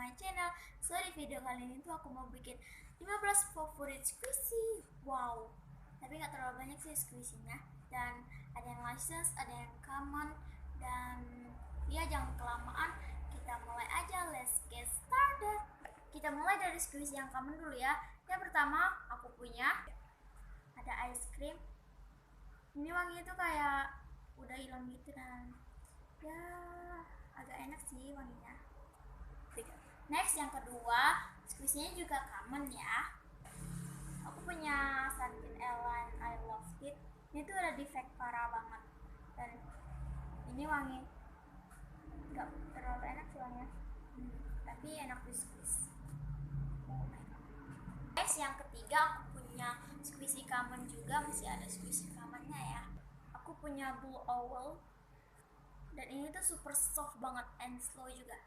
my channel. So di video kali ini tuh aku mau bikin 15 favorit squishy. Wow, tapi nggak terlalu banyak sih squishy-nya. Dan ada yang license, ada yang common. Dan ya jangan kelamaan, kita mulai aja. Let's get started. Kita mulai dari squishy yang common dulu ya. Yang pertama aku punya ada ice cream. Ini wanginya tuh kayak udah hilang gitu dan ya agak enak sih wanginya. Next yang kedua, squishy-nya juga common ya. Aku punya Sunken Airline I Love It. Ini tuh ada defect parah banget dan ini wangi nggak terlalu enak sih wanginya, tapi enak di squeeze. Next yang ketiga, aku punya squishy common juga, masih ada squishy commonnya ya. Aku punya Blue Owl dan ini tuh super soft banget and slow juga.